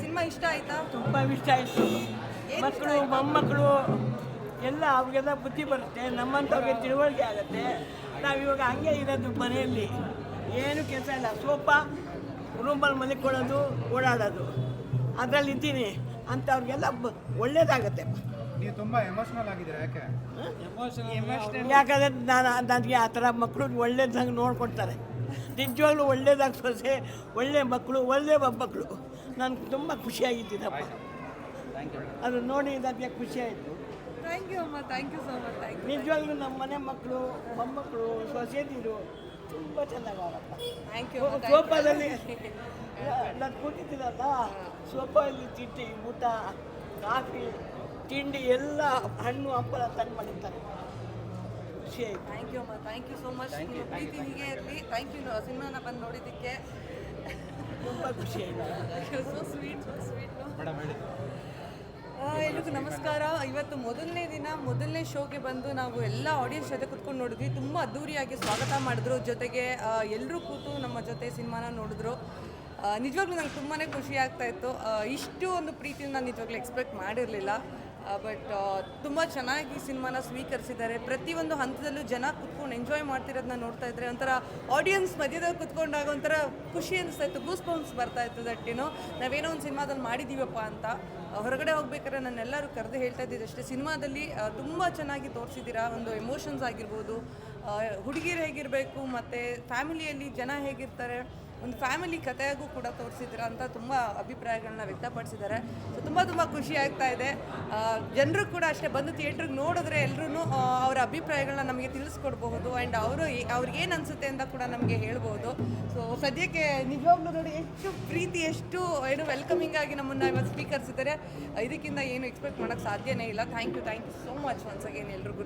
Cinema ಇಷ್ಟ ಆಯ್ತಾ? ತುಂಬ ಇಷ್ಟ ಆಯಿತು. ಮಕ್ಕಳು ಮೊಮ್ಮಕ್ಕಳು ಎಲ್ಲ ಅವ್ರಿಗೆಲ್ಲ ಬುದ್ಧಿ ಬರುತ್ತೆ, ನಮ್ಮಂಥವ್ರಿಗೆ ತಿಳುವಳಿಕೆ ಆಗುತ್ತೆ. ನಾವಿವಾಗ ಹಂಗೆ ಇರೋದು ಮನೆಯಲ್ಲಿ, ಏನು ಕೆಲಸ ಇಲ್ಲ, ಸೋಫಾ ರೂಮಲ್ಲಿ ಮಲಿಕೊಳ್ಳೋದು, ಓಡಾಡೋದು, ಅದರಲ್ಲಿ ಇದ್ದೀನಿ ಅಂಥವ್ರಿಗೆಲ್ಲ ಒಳ್ಳೇದಾಗತ್ತೆ. ನೀವು ತುಂಬ ಎಮೋಷ್ನಲ್ ಆಗಿದ್ದೀರಾ, ಯಾಕೆ? ಯಾಕಂದರೆ ನನಗೆ ಆ ಥರ ಮಕ್ಕಳು ಒಳ್ಳೇದಂಗೆ ನೋಡ್ಕೊಳ್ತಾರೆ. ನಿಜವಾಗ್ಲೂ ಒಳ್ಳೇದಾಗಿ ಸೊಸೆ, ಒಳ್ಳೆ ಮಕ್ಕಳು, ಒಳ್ಳೆ ಮೊಮ್ಮಕ್ಕಳು. ನನಗೆ ತುಂಬ ಖುಷಿಯಾಗಿದ್ದೀನಪ್ಪ. ಅದು ನೋಡಿ ನನಗೆ ಖುಷಿಯಾಯಿತು. ಥ್ಯಾಂಕ್ ಯು ಅಮ್ಮ, thank you so much. Thank you. ನಿಜವಾಗ್ಲೂ ನಮ್ಮ ಮನೆ ಮಕ್ಕಳು, ಮೊಮ್ಮಕ್ಕಳು, ಸೊಸೆದಿರು ತುಂಬ ಚೆನ್ನಾಗವರಪ್ಪ. Thank you. ಸೋಫಾದಲ್ಲಿ ನಾನು ಕೂತಿದ್ದೀನಲ್ಲ, ಸೋಫಾದಲ್ಲಿ ತಿಂಡಿ, ಊಟ, ಕಾಫಿ, ತಿಂಡಿ ಎಲ್ಲ ಹಣ್ಣು ಹಂಪಲ ತಂದು ಮಾಡಿರ್ತಾರೆ. ಖುಷಿ ಆಯಿತು. ಥ್ಯಾಂಕ್ ಯು ಅಮ್ಮ, ಥ್ಯಾಂಕ್ ಯು ಸೋ ಮಚ್. ನಿಮ್ಮ ಪ್ರೀತಿ ಹೀಗೆ ಇರಲಿ. ಥ್ಯಾಂಕ್ ಯು ಸಿನಿಮಾನ ಬಂದು ನೋಡಿದ್ದಕ್ಕೆ. ತುಂಬ ಖುಷಿ ಆಯಿತು. So sweet, so sweet. Madam ಹೇಳಿ. ಎಲ್ರಿಗೂ ನಮಸ್ಕಾರ. ಇವತ್ತು ಮೊದಲನೇ ದಿನ, ಮೊದಲನೇ ಶೋಗೆ ಬಂದು ನಾವು ಎಲ್ಲ ಆಡಿಯನ್ಸ್ ಜೊತೆ ಕುತ್ಕೊಂಡು ನೋಡಿದ್ವಿ. ತುಂಬ ಅದ್ದೂರಿಯಾಗಿ ಸ್ವಾಗತ ಮಾಡಿದ್ರು. ಜೊತೆಗೆ ಎಲ್ಲರೂ ಕೂತು ನಮ್ಮ ಜೊತೆ ಸಿನಿಮಾನ ನೋಡಿದ್ರು. ನಿಜವಾಗ್ಲೂ ನಂಗೆ ತುಂಬಾ ಖುಷಿ ಆಗ್ತಾಯಿತ್ತು. ಇಷ್ಟು ಒಂದು ಪ್ರೀತಿನ ನಾನು ನಿಜವಾಗ್ಲೂ ಎಕ್ಸ್ಪೆಕ್ಟ್ ಮಾಡಿರಲಿಲ್ಲ. ಬಟ್ ತುಂಬ ಚೆನ್ನಾಗಿ ಸಿನಿಮಾನ ಸ್ವೀಕರಿಸಿದ್ದಾರೆ. ಪ್ರತಿಯೊಂದು ಹಂತದಲ್ಲೂ ಜನ ಕುತ್ಕೊಂಡು ಎಂಜಾಯ್ ಮಾಡ್ತಿರೋದನ್ನ ನೋಡ್ತಾ ಇದ್ರೆ ಒಂಥರ ಆಡಿಯನ್ಸ್ ಮಧ್ಯದಲ್ಲಿ ಕುತ್ಕೊಂಡಾಗ ಒಂಥರ ಖುಷಿ ಅನಿಸ್ತಾಯಿತ್ತು, ಗೂಸ್ ಬಂಪ್ಸ್ ಬರ್ತಾಯಿತ್ತು. ದಟ್ಟೇನೋ ನಾವೇನೋ ಒಂದು ಸಿನಿಮಾದಲ್ಲಿ ಮಾಡಿದ್ದೀವಪ್ಪ ಅಂತ. ಹೊರಗಡೆ ಹೋಗ್ಬೇಕಾದ್ರೆ ನನ್ನೆಲ್ಲರೂ ಕರೆದು ಹೇಳ್ತಾ ಇದ್ದಿದ್ದು ಅಷ್ಟೇ, ಸಿನಿಮಾದಲ್ಲಿ ತುಂಬ ಚೆನ್ನಾಗಿ ತೋರಿಸಿದ್ದೀರಾ. ಒಂದು ಎಮೋಷನ್ಸ್ ಆಗಿರ್ಬೋದು, ಹುಡುಗಿರು ಹೇಗಿರಬೇಕು ಮತ್ತು ಫ್ಯಾಮಿಲಿಯಲ್ಲಿ ಜನ ಹೇಗಿರ್ತಾರೆ, ಒಂದು ಫ್ಯಾಮಿಲಿ ಕಥೆಯಾಗೂ ಕೂಡ ತೋರಿಸಿದ್ದೀರಾ ಅಂತ ತುಂಬ ಅಭಿಪ್ರಾಯಗಳನ್ನ ವ್ಯಕ್ತಪಡಿಸಿದ್ದಾರೆ. ಸೊ ತುಂಬ ಖುಷಿ ಆಗ್ತಾ ಇದೆ. ಜನರು ಕೂಡ ಅಷ್ಟೇ, ಬಂದು ಥಿಯೇಟ್ರಿಗೆ ನೋಡಿದ್ರೆ ಎಲ್ಲರೂ ಅವರ ಅಭಿಪ್ರಾಯಗಳನ್ನ ನಮಗೆ ತಿಳಿಸ್ಕೊಡ್ಬಹುದು. ಆ್ಯಂಡ್ ಅವ್ರಿಗೇನು ಅನಿಸುತ್ತೆ ಅಂತ ಕೂಡ ನಮಗೆ ಹೇಳ್ಬೋದು. ಸೊ ಸದ್ಯಕ್ಕೆ ನಿಜವಾಗ್ಲೂ ನೋಡಿ ಎಷ್ಟು ಪ್ರೀತಿ, ಎಷ್ಟು ಏನು ವೆಲ್ಕಮಿಂಗ್ ಆಗಿ ನಮ್ಮನ್ನು ಇವತ್ತು ಸ್ವೀಕರಿಸಿದ್ದಾರೆ. ಇದಕ್ಕಿಂತ ಏನು ಎಕ್ಸ್ಪೆಕ್ಟ್ ಮಾಡೋಕ್ಕೆ ಸಾಧ್ಯನೇ ಇಲ್ಲ. Thank you so much once again ಎಲ್ರಿಗೂ.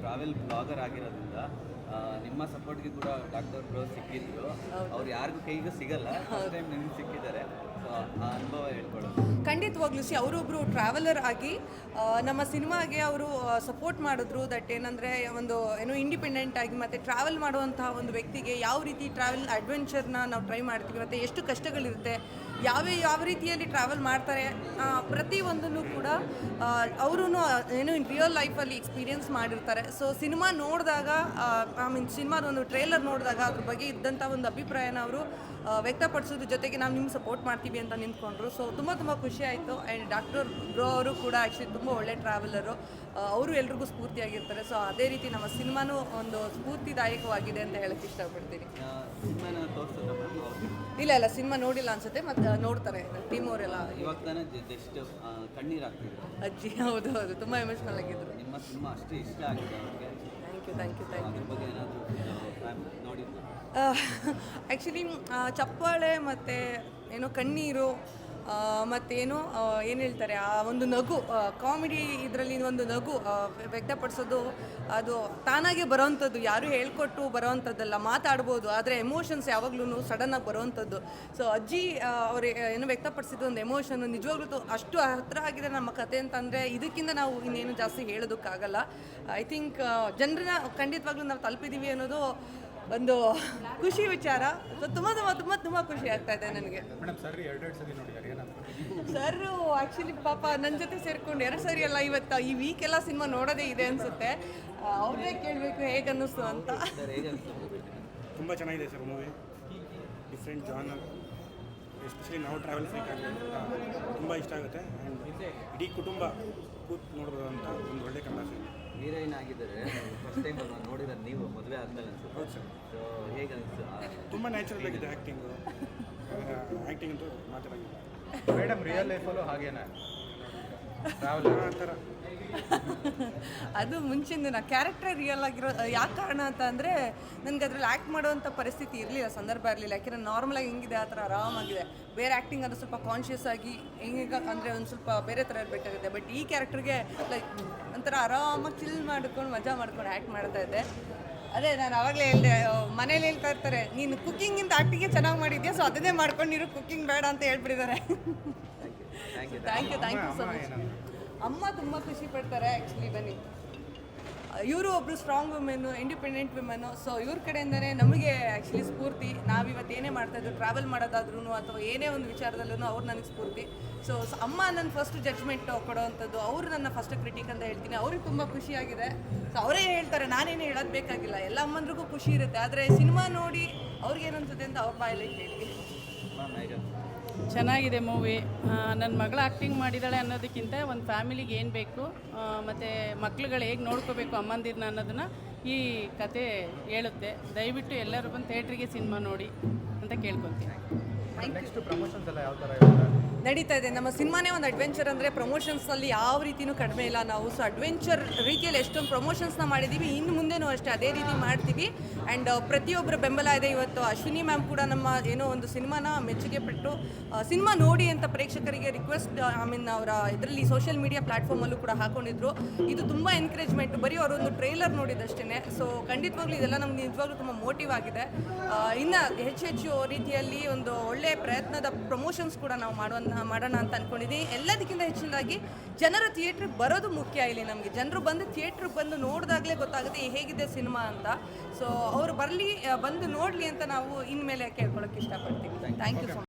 ಟ್ರಾವೆಲ್ ಬ್ಲಾಗರ್ ಆಗಿರೋದ್ರಿಂದ ನಿಮ್ಮ ಸಪೋರ್ಟ್ಗೆ ಕೂಡ ಡಾಕ್ಟರ್ ಬ್ರೋ ಸಿಕ್ಕಿದ್ರು. ಅವ್ರು ಯಾರಿಗೂ ಕೈಗೂ ಸಿಗಲ್ಲ, ಫಸ್ಟ್ ಟೈಮ್ ನಿಮ್ಗೆ ಸಿಕ್ಕಿದ್ದಾರೆ. ಸೊ ಆ ಅನುಭವ ಹೇಳ್ಕೊಳ್ಳೋದು. ಖಂಡಿತವಾಗ್ಲೂ ಅವರೊಬ್ಬರು ಟ್ರಾವೆಲರ್ ಆಗಿ ನಮ್ಮ ಸಿನಿಮಾಗೆ ಅವರು ಸಪೋರ್ಟ್ ಮಾಡಿದ್ರು. ದಟ್ ಏನಂದರೆ ಒಂದು ಏನು ಇಂಡಿಪೆಂಡೆಂಟ್ ಆಗಿ ಮತ್ತು ಟ್ರಾವೆಲ್ ಮಾಡುವಂತಹ ಒಂದು ವ್ಯಕ್ತಿಗೆ ಯಾವ ರೀತಿ ಟ್ರಾವೆಲ್ ಅಡ್ವೆಂಚರ್ನ ನಾವು ಟ್ರೈ ಮಾಡ್ತೀವಿ ಮತ್ತು ಎಷ್ಟು ಕಷ್ಟಗಳಿರುತ್ತೆ, ಯಾವ ರೀತಿಯಲ್ಲಿ ಟ್ರಾವೆಲ್ ಮಾಡ್ತಾರೆ, ಪ್ರತಿಯೊಂದನ್ನು ಕೂಡ ಅವರು ಏನು ರಿಯಲ್ ಲೈಫಲ್ಲಿ ಎಕ್ಸ್ಪೀರಿಯನ್ಸ್ ಮಾಡಿರ್ತಾರೆ. ಸೊ ಸಿನಿಮಾ ನೋಡಿದಾಗ, ಸಿನಿಮಾದ ಒಂದು ಟ್ರೇಲರ್ ನೋಡಿದಾಗ ಅದ್ರ ಬಗ್ಗೆ ಇದ್ದಂಥ ಒಂದು ಅಭಿಪ್ರಾಯನ ಅವರು ವ್ಯಕ್ತಪಡಿಸೋದ್ರ ಜೊತೆಗೆ ನಾವು ನಿಮ್ಗೆ ಸಪೋರ್ಟ್ ಮಾಡ್ತೀವಿ ಅಂತ ನಿಂತ್ಕೊಂಡ್ರು. ಸೊ ತುಂಬ ಖುಷಿ ಆಯಿತು. ಆ್ಯಂಡ್ ಡಾಕ್ಟರ್ ಬ್ರೋ ಅವರು ಕೂಡ ಆ್ಯಕ್ಚುಲಿ ತುಂಬ ಒಳ್ಳೆ ಟ್ರಾವೆಲರು, ಅವರು ಎಲ್ರಿಗೂ ಸ್ಫೂರ್ತಿಯಾಗಿರ್ತಾರೆ. ಸೊ ಅದೇ ರೀತಿ ನಮ್ಮ ಸಿನಿಮಾನೂ ಒಂದು ಸ್ಫೂರ್ತಿದಾಯಕವಾಗಿದೆ ಅಂತ ಹೇಳಕ್ಕೆ ಇಷ್ಟಪಡ್ತೀನಿ. ಇಲ್ಲ ಸಿನಿಮಾ ನೋಡಿಲ್ಲ ಅನ್ಸುತ್ತೆ, ಮತ್ತು ನೋಡ್ತಾರೆ ಟೀಮ್ ಅವರೆಲ್ಲ. ಇವಾಗ ತಾನೇ ಜಸ್ಟ್ ಕಣ್ಣೀರಾಗ್ತಿದ್ರು ಅಜ್ಜಿ. ಹೌದು ತುಂಬ ಎಮೋಷ್ನಲ್ ಆಗಿದ್ರು. ನಿಮ್ಮ ಸಿನಿಮಾ ಅಷ್ಟು ಇಷ್ಟ ಆಗಿದೆ ಅವ್ರಿಗೆ. Thank you. ಅದ್ರ ಬಗ್ಗೆ ಏನಾದರೂ ನೋಡಿದ್ರು? ಆ್ಯಕ್ಚುಲಿ ಚಪ್ಪಾಳೆ ಮತ್ತು ಏನೋ ಕಣ್ಣೀರು ಮತ್ತೇನು ಏನು ಹೇಳ್ತಾರೆ, ಆ ಒಂದು ನಗು, ಕಾಮಿಡಿ ಇದರಲ್ಲಿ ಒಂದು ನಗು ವ್ಯಕ್ತಪಡಿಸೋದು ಅದು ತಾನಾಗೆ ಬರೋವಂಥದ್ದು, ಯಾರು ಹೇಳ್ಕೊಟ್ಟು ಬರೋವಂಥದ್ದಲ್ಲ. ಮಾತಾಡ್ಬೋದು, ಆದರೆ ಎಮೋಷನ್ಸ್ ಯಾವಾಗ್ಲೂ ಸಡನ್ನಾಗಿ ಬರೋವಂಥದ್ದು. ಸೊ ಅಜ್ಜಿ ಅವರು ಏನು ವ್ಯಕ್ತಪಡಿಸಿದ್ದು ಒಂದು ಎಮೋಷನ್ನು ನಿಜವಾಗ್ಲೂ ಅಷ್ಟು ಹತ್ತಿರ ಆಗಿದೆ ನಮ್ಮ ಕತೆ ಅಂತಂದರೆ ಇದಕ್ಕಿಂತ ನಾವು ಇನ್ನೇನು ಜಾಸ್ತಿ ಹೇಳೋದಕ್ಕಾಗಲ್ಲ. ಐ ಥಿಂಕ್ ಜನರನ್ನ ಖಂಡಿತವಾಗ್ಲೂ ನಾವು ತಲುಪಿದ್ದೀವಿ ಅನ್ನೋದು ಒಂದು ಖುಷಿ ವಿಚಾರ. ಸೊ ತುಂಬ ಖುಷಿ ಆಗ್ತಾ ಇದೆ ನನಗೆ. ಸರ್ ಆ್ಯಕ್ಚುಲಿ ಪಾಪ ನನ್ನ ಜೊತೆ ಸೇರ್ಕೊಂಡು 2 ಸರಿ ಅಲ್ಲ, ಇವತ್ತು ಈ ವೀಕೆಲ್ಲ ಸಿನಿಮಾ ನೋಡೋದೇ ಇದೆ ಅನಿಸುತ್ತೆ. ಅವ್ರನ್ನೇ ಕೇಳಬೇಕು ಹೇಗೆ ಅನ್ನಿಸ್ತು ಅಂತ. ತುಂಬ ಚೆನ್ನಾಗಿದೆ sir movie, different genre, especially ನಾವು ಟ್ರಾವೆಲ್ ಫ್ರೀಕ್ ಆಗಿರೋದ್ರಿಂದ ತುಂಬ ಇಷ್ಟ ಆಗುತ್ತೆ. ಆ್ಯಂಡ್ ಇಡೀ ಕುಟುಂಬ ಕೂತ್ ನೋಡ್ಬೋದು ಅಂತ ಒಂದು ಒಳ್ಳೆ ಕನ್ನಡ ಫಿಲ್ಮ್. ಹೀರೋಯಿನ್ ಆಗಿದ್ದಾರೆ, ಫಸ್ಟ್ ಟೈಮ್ ನೋಡಿರೋದು ನೀವು ಮದುವೆ ಆದಮೇಲೆ ಅನ್ಸುತ್ತೆ. ಹೌದು ಸರ್. ಸೊ ಹೇಗೆ ಅನಿಸ್ತು? ತುಂಬ ನ್ಯಾಚುರಲ್ ಆಗಿದೆ ಆ್ಯಕ್ಟಿಂಗು ಅಂತೂ ಮಾತಾಡೋಂಗಿಲ್ಲ. ಮೇಡಮ್ ರಿಯಲ್ ಲೈಫಲ್ಲೂ ಹಾಗೇನಾ ಟ್ರಾವೆಲ್ ಆ ಥರ ಅದು ಮುಂಚಿನ ಕ್ಯಾರೆಕ್ಟರ್ ರಿಯಲ್ ಆಗಿರೋ ಯಾಕೆ ಕಾರಣ ಅಂತ ಅಂದರೆ ನನಗೆ ಅದರಲ್ಲಿ ಆ್ಯಕ್ಟ್ ಮಾಡೋವಂಥ ಪರಿಸ್ಥಿತಿ ಇರಲಿಲ್ಲ, ಸಂದರ್ಭ ಇರಲಿಲ್ಲ. ಯಾಕೆಂದರೆ ನಾರ್ಮಲಾಗಿ ಹೆಂಗಿದೆ ಆ ಥರ ಆರಾಮಾಗಿದೆ. ಬೇರೆ ಆ್ಯಕ್ಟಿಂಗ್ ಅದು ಸ್ವಲ್ಪ ಕಾನ್ಷಿಯಸ್ ಆಗಿ ಹೆಂಗೆ ಅಂದರೆ ಒಂದು ಸ್ವಲ್ಪ ಬೇರೆ ಥರ ಇರಬೇಕಾಗುತ್ತೆ. ಬಟ್ ಈ ಕ್ಯಾರೆಕ್ಟರ್ಗೆ ಲೈಕ್ ಒಂಥರ ಆರಾಮಾಗಿ ಚಿಲ್ ಮಾಡ್ಕೊಂಡು ಮಜಾ ಮಾಡ್ಕೊಂಡು ಆ್ಯಕ್ಟ್ ಮಾಡ್ತಾ ಇದ್ದೆ. ಅದೇ ನಾನು ಆವಾಗಲೇ ಹೇಳಿದೆ, ಮನೇಲಿ ಹೇಳ್ತಾ ಇರ್ತಾರೆ ನೀನು ಕುಕ್ಕಿಂಗಿಂತ ಆ್ಯಕ್ಟಿಂಗೇ ಚೆನ್ನಾಗಿ ಮಾಡಿದ್ಯಾ, ಸೊ ಅದನ್ನೇ ಮಾಡ್ಕೊಂಡಿರು, ಕುಕ್ಕಿಂಗ್ ಬೇಡ ಅಂತ ಹೇಳ್ಬಿಟ್ಟಿದ್ದಾರೆ. Thank you so much. ಅಮ್ಮ ತುಂಬ ಖುಷಿ ಪಡ್ತಾರೆ ಆ್ಯಕ್ಚುಲಿ. ಬನ್ನಿ ಇವರು ಒಬ್ಬರು strong women, independent women. So ಇವ್ರ ಕಡೆಯಿಂದನೇ ನಮಗೆ ಆ್ಯಕ್ಚುಲಿ ಸ್ಫೂರ್ತಿ. ನಾವಿವತ್ತು ಏನೇ ಮಾಡ್ತಾಯಿದ್ರು, ಟ್ರಾವೆಲ್ ಮಾಡೋದಾದ್ರೂ ಅಥವಾ ಏನೇ ಒಂದು ವಿಚಾರದಲ್ಲೂ ಅವ್ರು ನನಗೆ ಸ್ಫೂರ್ತಿ. ಸೊ ಅಮ್ಮ ನನ್ನ ಫಸ್ಟ್ ಜಡ್ಜ್ಮೆಂಟ್ ಕೊಡೋವಂಥದ್ದು, ಅವರು ನನ್ನ ಫಸ್ಟ್ ಕ್ರಿಟಿಕ್ ಅಂತ ಹೇಳ್ತೀನಿ. ಅವ್ರಿಗೆ ತುಂಬ ಖುಷಿಯಾಗಿದೆ. ಸೊ ಅವರೇ ಹೇಳ್ತಾರೆ, ನಾನೇನು ಹೇಳೋದು ಬೇಕಾಗಿಲ್ಲ, ಎಲ್ಲ ಅಮ್ಮಂದ್ರಿಗೂ ಖುಷಿ ಇರುತ್ತೆ. ಆದರೆ ಸಿನಿಮಾ ನೋಡಿ ಅವ್ರಿಗೇನು ಅನ್ಸುತ್ತೆ ಅಂತ ಅವ್ರ ಬಾಯಲ್ಲಿ ಹೇಳಿ. ಚೆನ್ನಾಗಿದೆ ಮೂವಿ. ನನ್ನ ಮಗಳು ಆ್ಯಕ್ಟಿಂಗ್ ಮಾಡಿದ್ದಾಳೆ ಅನ್ನೋದಕ್ಕಿಂತ ಒಂದು ಫ್ಯಾಮಿಲಿಗೆ ಏನು ಬೇಕು ಮತ್ತು ಮಕ್ಳುಗಳು ಹೇಗೆ ನೋಡ್ಕೋಬೇಕು ಅಮ್ಮಂದಿರನ್ನ ಅನ್ನೋದನ್ನು ಈ ಕತೆ ಹೇಳುತ್ತೆ. ದಯವಿಟ್ಟು ಎಲ್ಲರೂ ಬಂದು ಥಿಯೇಟ್ರಿಗೆ ಸಿನಿಮಾ ನೋಡಿ ಅಂತ ಕೇಳ್ಕೊತೀನಿ. ನೆಕ್ಸ್ಟ್ ಪ್ರಮೋಷನ್ಸ್ ಎಲ್ಲ ಯಾವ ಥರ ಇರುತ್ತೆ? ನಡೀತಾ ಇದೆ. ನಮ್ಮ ಸಿನಿಮಾನೇ ಒಂದು ಅಡ್ವೆಂಚರ್ ಅಂದರೆ ಪ್ರಮೋಷನ್ಸಲ್ಲಿ ಯಾವ ರೀತಿಯೂ ಕಡಿಮೆ ಇಲ್ಲ ನಾವು. ಸೊ ಅಡ್ವೆಂಚರ್ ರೀತಿಯಲ್ಲಿ ಎಷ್ಟೊಂದು ಪ್ರಮೋಷನ್ಸ್ನ ಮಾಡಿದ್ದೀವಿ, ಇನ್ನು ಮುಂದೆನೂ ಅಷ್ಟೇ ಅದೇ ರೀತಿ ಮಾಡ್ತೀವಿ. ಆ್ಯಂಡ್ ಪ್ರತಿಯೊಬ್ಬರ ಬೆಂಬಲ ಇದೆ. ಇವತ್ತು ಅಶ್ವಿನಿ ಮ್ಯಾಮ್ ಕೂಡ ನಮ್ಮ ಏನೋ ಒಂದು ಸಿನಿಮಾನ ಮೆಚ್ಚುಗೆ ಪಟ್ಟು ಸಿನಿಮಾ ನೋಡಿ ಅಂತ ಪ್ರೇಕ್ಷಕರಿಗೆ ರಿಕ್ವೆಸ್ಟ್ ಅವರ ಇದರಲ್ಲಿ ಸೋಷಿಯಲ್ ಮೀಡಿಯಾ ಪ್ಲ್ಯಾಟ್ಫಾರ್ಮಲ್ಲೂ ಕೂಡ ಹಾಕೊಂಡಿದ್ರು. ಇದು ತುಂಬ ಎನ್ಕರೇಜ್ಮೆಂಟ್. ಬರೀ ಅವರೊಂದು ಟ್ರೈಲರ್ ನೋಡಿದಷ್ಟೇ. ಸೊ ಖಂಡಿತವಾಗ್ಲೂ ಇದೆಲ್ಲ ನಮ್ಗೆ ನಿಜವಾಗ್ಲೂ ತುಂಬ ಮೋಟಿವ್ ಆಗಿದೆ. ಇನ್ನು ಹೆಚ್ಚು ರೀತಿಯಲ್ಲಿ ಒಂದು ಒಳ್ಳೆಯ ಪ್ರಯತ್ನದ ಪ್ರಮೋಷನ್ಸ್ ಕೂಡ ನಾವು ಮಾಡೋಣ ಅಂತ ಅಂದ್ಕೊಂಡಿದ್ದೀವಿ. ಎಲ್ಲದಕ್ಕಿಂತ ಹೆಚ್ಚಿನದಾಗಿ ಜನರು ಥಿಯೇಟ್ರಿಗೆ ಬರೋದು ಮುಖ್ಯ. ಇಲ್ಲಿ ನಮಗೆ ಜನರು ಬಂದು ಥಿಯೇಟ್ರಿಗೆ ಬಂದು ನೋಡಿದಾಗಲೇ ಗೊತ್ತಾಗುತ್ತೆ ಹೇಗಿದೆ ಸಿನಿಮಾ ಅಂತ. ಸೊ ಅವರು ಬಂದು ನೋಡಲಿ ಅಂತ ನಾವು ಇನ್ಮೇಲೆ ಕೇಳ್ಕೊಳ್ಳೋಕೆ ಇಷ್ಟಪಡ್ತೀವಿ. Thank you so much.